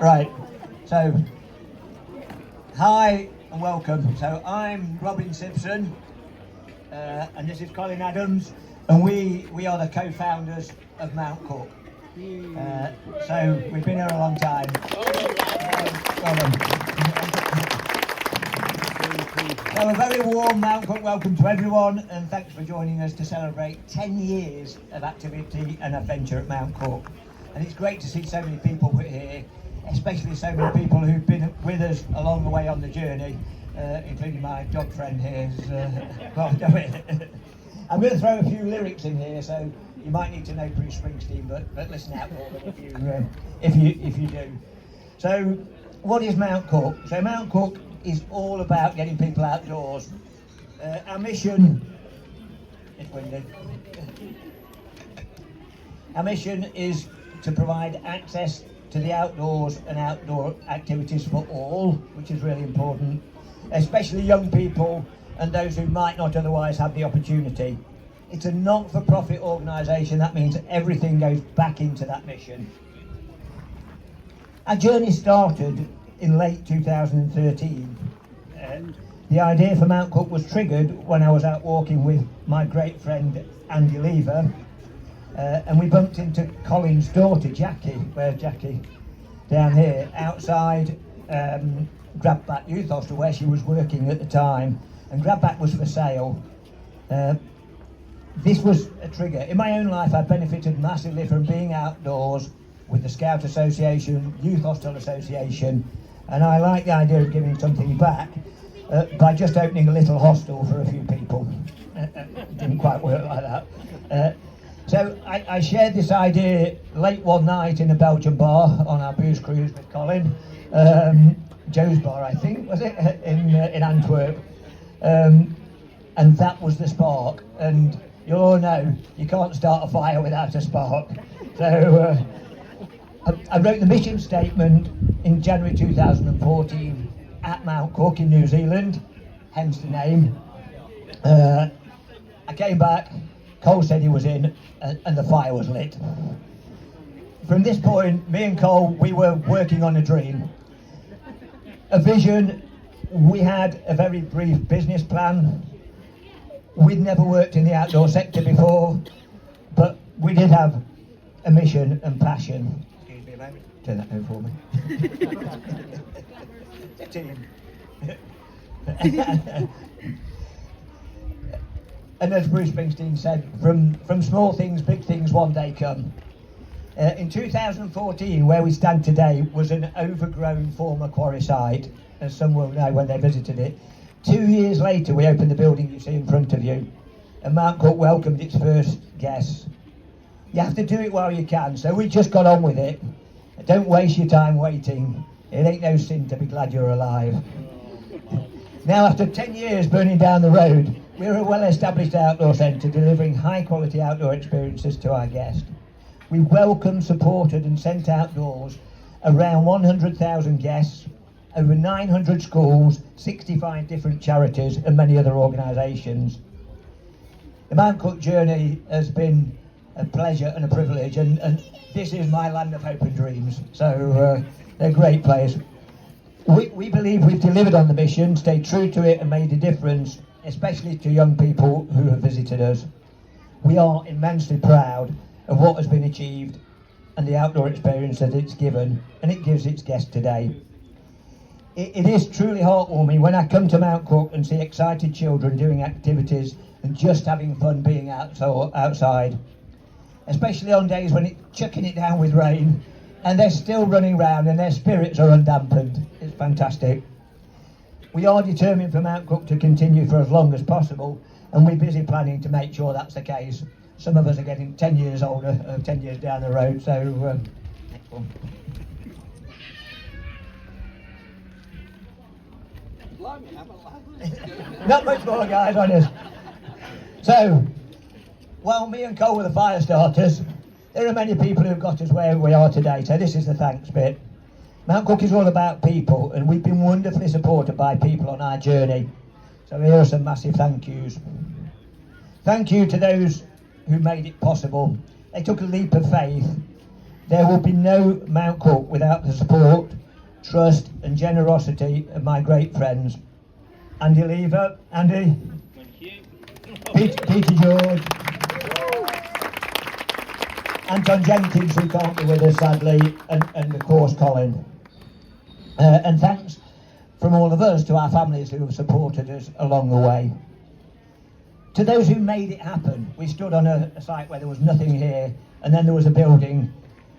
Right, so hi and welcome. So I'm Robin Sibson and this is Colin Adams, and we are the co-founders of Mount Cook. So we've been here a long time. So a very warm Mount Cook welcome to everyone, and thanks for joining us to celebrate 10 years of activity and adventure at Mount Cook. And it's great to see so many people here, especially so many people who've been with us along the way on the journey, including my dog friend here. I'm going to throw a few lyrics in here, so you might need to know Bruce Springsteen, but listen out for them if you do. So, what is Mount Cook? So Mount Cook is all about getting people outdoors. Our mission, it's windy. Our mission is to provide access to the outdoors and outdoor activities for all, which is really important, especially young people and those who might not otherwise have the opportunity. It's a not-for-profit organisation. That means everything goes back into that mission. Our journey started in late 2013. The idea for Mount Cook was triggered when I was out walking with my great friend Andy Lever, and we bumped into Colin's daughter Jackie. Where's Jackie? Down here, outside Grabback Youth Hostel, where she was working at the time, and Grabback was for sale. This was a trigger. In my own life, I benefited massively from being outdoors with the Scout Association, Youth Hostel Association, and I like the idea of giving something back by just opening a little hostel for a few people. Didn't quite work like that. So I shared this idea late one night in a Belgian bar on our booze cruise with Colin. Joe's bar, I think, was it, in Antwerp. And that was the spark. And you all know you can't start a fire without a spark. So I wrote the mission statement in January 2014 at Mount Cook in New Zealand, hence the name. I came back, Cole said he was in, and the fire was lit. From this point, me and Cole, we were working on a dream, a vision. We had a very brief business plan. We'd never worked in the outdoor sector before, but we did have a mission and passion. Excuse me a moment, turn that over for me. And as Bruce Springsteen said, from small things, big things one day come. In 2014, where we stand today, was an overgrown former quarry site, as some will know when they visited it. 2 years later, we opened the building you see in front of you, and Mount Cook welcomed its first guests. You have to do it while you can, so we just got on with it. Don't waste your time waiting. It ain't no sin to be glad you're alive. Now, after 10 years burning down the road, we're a well-established outdoor centre delivering high-quality outdoor experiences to our guests. We welcomed, supported and sent outdoors around 100,000 guests, over 900 schools, 65 different charities and many other organisations. The Mount Cook journey has been a pleasure and a privilege, and this is my land of hope and dreams, so they're a great place. We believe we've delivered on the mission, stayed true to it and made a difference, especially to young people who have visited us. We are immensely proud of what has been achieved and the outdoor experience that it's given, and it gives its guests today. It is truly heartwarming when I come to Mount Cook and see excited children doing activities and just having fun being outside, especially on days when it's chucking it down with rain and they're still running around and their spirits are undampened. It's fantastic. We are determined for Mount Cook to continue for as long as possible, and we're busy planning to make sure that's the case. Some of us are getting 10 years older, 10 years down the road, so next one. Not much more, guys, honest. So, while me and Cole were the fire starters, there are many people who've got us where we are today, so this is the thanks bit. Mount Cook is all about people, and we've been wonderfully supported by people on our journey. So here are some massive thank yous. Thank you to those who made it possible. They took a leap of faith There will be no Mount Cook without the support, trust and generosity of my great friends. Andy Lever, Andy. Thank you. Peter George. Anton Jenkins, who can't be with us sadly, and of course Colin. And thanks from all of us to our families who have supported us along the way. To those who made it happen, we stood on a site where there was nothing here, and then there was a building.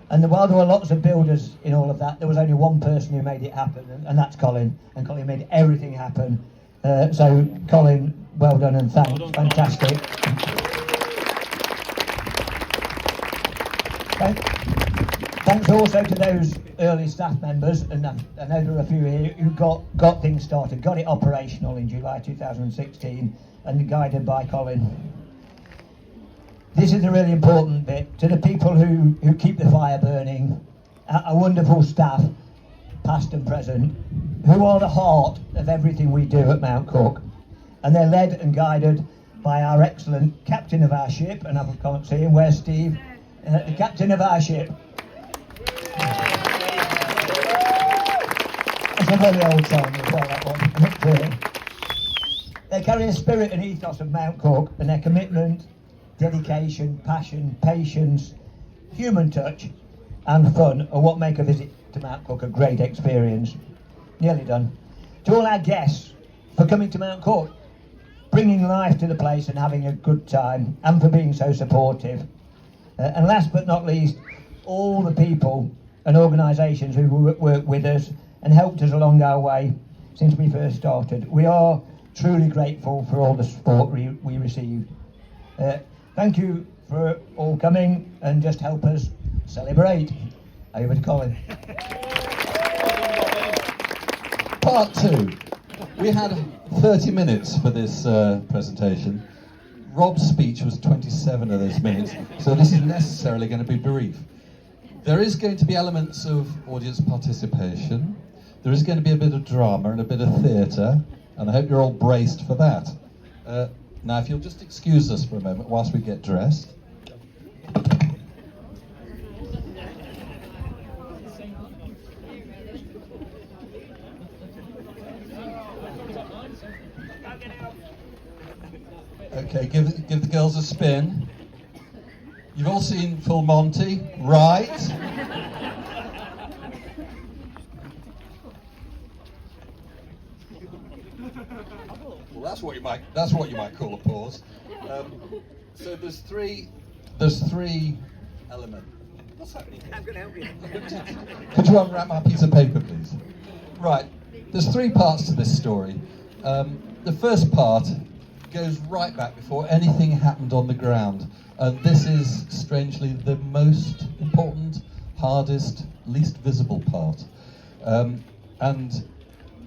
And while there were lots of builders in all of that, there was only one person who made it happen, and that's Colin. And Colin made everything happen. So, Colin, well done and thanks. Well done, fantastic. Thanks also to those early staff members, and I know there are a few here who got things started, got it operational in July 2016, and guided by Colin. This is a really important bit. To the people who keep the fire burning, a wonderful staff, past and present, who are the heart of everything we do at Mount Cook. And they're led and guided by our excellent captain of our ship, and I can't see him, where's Steve? The captain of our ship. It's a very old song as well, that one. They carry a spirit and ethos of Mount Cook, and their commitment, dedication, passion, patience, human touch and fun are what make a visit to Mount Cook a great experience. Nearly done. To all our guests for coming to Mount Cook, bringing life to the place and having a good time, and for being so supportive. And last but not least, all the people and organisations who worked with us and helped us along our way since we first started. We are truly grateful for all the support we received. Thank you for all coming, and just help us celebrate. Over to Colin. Part 2. We had 30 minutes for this presentation. Rob's speech was 27 of those minutes, so this is necessarily going to be brief. There is going to be elements of audience participation. There is going to be a bit of drama and a bit of theatre, and I hope you're all braced for that. Now, if you'll just excuse us for a moment whilst we get dressed. Okay, give the girls a spin. You've all seen Full Monty, right? Well, that's what you might call a pause. So there's three elements. What's happening? I'm going to help you. Could you unwrap my piece of paper, please? Right. There's 3 parts to this story. The first part goes right back before anything happened on the ground. And this is, strangely, the most important, hardest, least visible part. And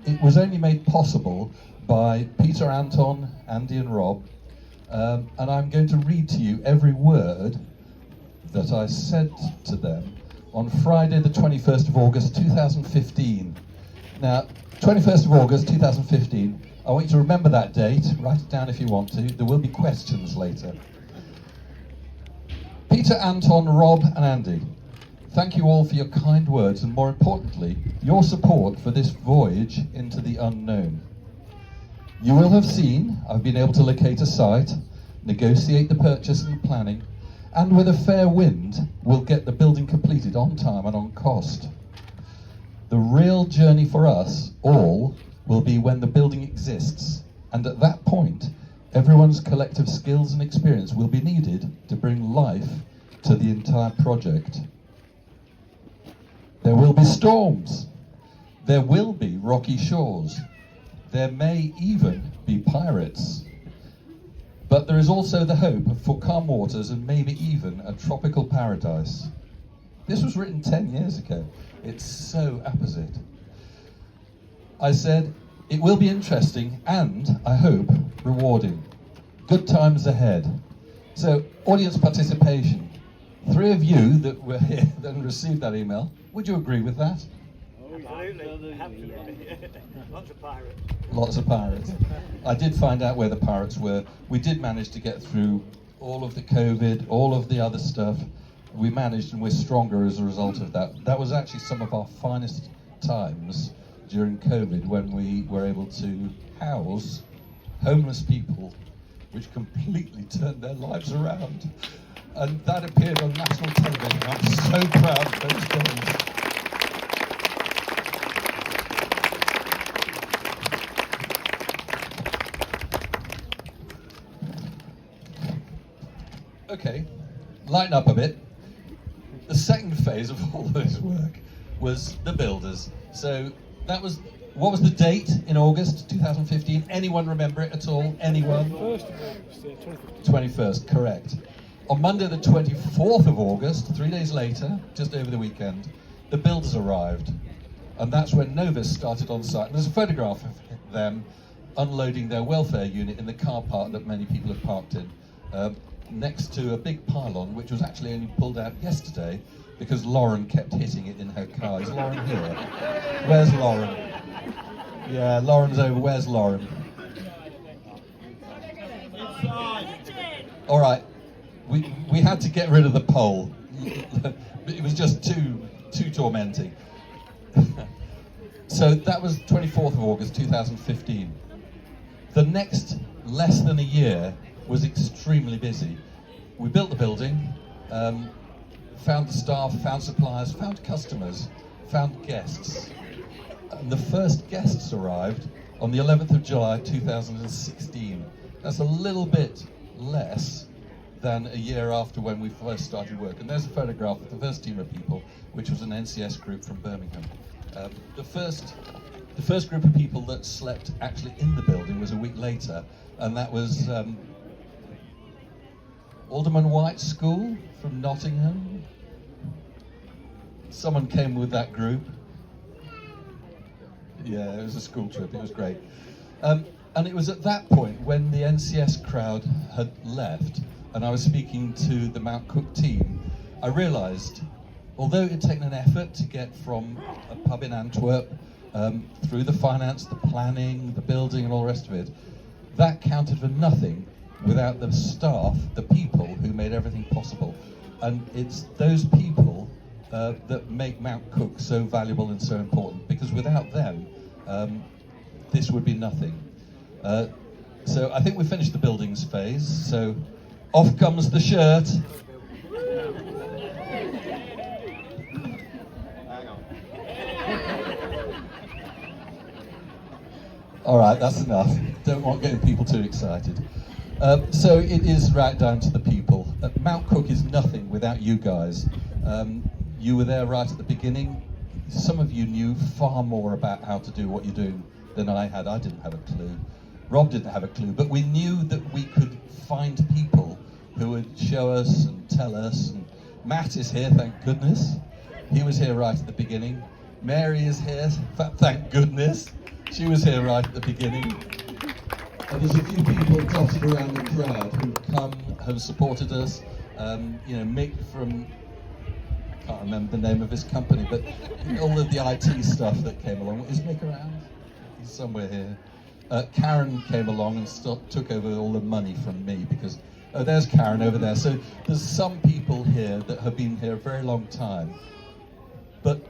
it was only made possible by Peter, Anton, Andy and Rob. And I'm going to read to you every word that I said to them on Friday the 21st of August 2015. Now, 21st of August 2015, I want you to remember that date, write it down if you want to, there will be questions later. Peter, Anton, Rob and Andy, thank you all for your kind words and, more importantly, your support for this voyage into the unknown. You will have seen I've been able to locate a site, negotiate the purchase and the planning, and with a fair wind, we'll get the building completed on time and on cost. The real journey for us all will be when the building exists, and at that point, everyone's collective skills and experience will be needed to bring life to the entire project. There will be storms. There will be rocky shores. There may even be pirates. But there is also the hope for calm waters and maybe even a tropical paradise. This was written 10 years ago. It's so apposite. I said, it will be interesting and, I hope, rewarding. Good times ahead. So, audience participation. 3 of you that were here that received that email, would you agree with that? Absolutely. Lots of pirates. Lots of pirates. I did find out where the pirates were. We did manage to get through all of the COVID, all of the other stuff, we managed, and we're stronger as a result of that. That was actually some of our finest times during COVID, when we were able to house homeless people, which completely turned their lives around. And that appeared on national television. I'm so proud of those days. Okay, lighten up a bit. The second phase of all this work was the builders. So that was, what was the date in August 2015? Anyone remember it at all? Anyone? 1st of August, yeah, 21st, correct. On Monday the 24th of August, 3 days later, just over the weekend, the builders arrived. And that's when Novus started on site. And there's a photograph of them unloading their welfare unit in the car park that many people have parked in, next to a big pylon, which was actually only pulled out yesterday because Lauren kept hitting it in her car. Is Lauren here? Where's Lauren? Yeah, Lauren's over. Where's Lauren? All right, we had to get rid of the pole. It was just too tormenting. So that was 24th of August 2015. The next less than a year was extremely busy. We built the building, found the staff, found suppliers, found customers, found guests. And the first guests arrived on the 11th of July 2016. That's a little bit less than a year after when we first started work. And there's a photograph of the first team of people, which was an NCS group from Birmingham. The first group of people that slept actually in the building was a week later, and that was Alderman White's school from Nottingham. Someone came with that group. Yeah, it was a school trip, it was great. And it was at that point when the NCS crowd had left and I was speaking to the Mount Cook team, I realised, although it had taken an effort to get from a pub in Antwerp through the finance, the planning, the building and all the rest of it, that counted for nothing without the staff, the people who made everything possible. And it's those people that make Mount Cook so valuable and so important, because without them, this would be nothing. So I think we finished the buildings phase, so off comes the shirt. All right, that's enough. Don't want getting people too excited. So it is right down to the people. Mount Cook is nothing without you guys. You were there right at the beginning. Some of you knew far more about how to do what you're doing than I had. I didn't have a clue. Rob didn't have a clue, but we knew that we could find people who would show us and tell us. And Matt is here, thank goodness. He was here right at the beginning. Mary is here, thank goodness. She was here right at the beginning. And there's a few people dotted around the crowd who've come, have supported us. You know, Mick from, I can't remember the name of his company, but all of the IT stuff that came along. Is Mick around? He's somewhere here. Karen came along and took over all the money from me because, oh, there's Karen over there. So there's some people here that have been here a very long time. But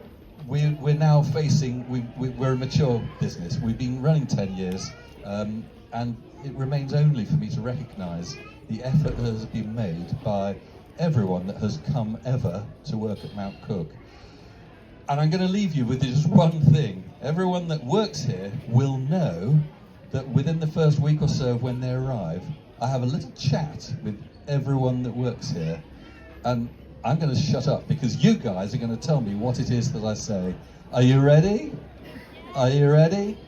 we're now facing, we're a mature business. We've been running 10 years, and it remains only for me to recognise the effort that has been made by everyone that has come ever to work at Mount Cook. And I'm going to leave you with just one thing. Everyone that works here will know that within the first week or so of when they arrive, I have a little chat with everyone that works here. And I'm going to shut up because you guys are going to tell me what it is that I say. Are you ready? Are you ready?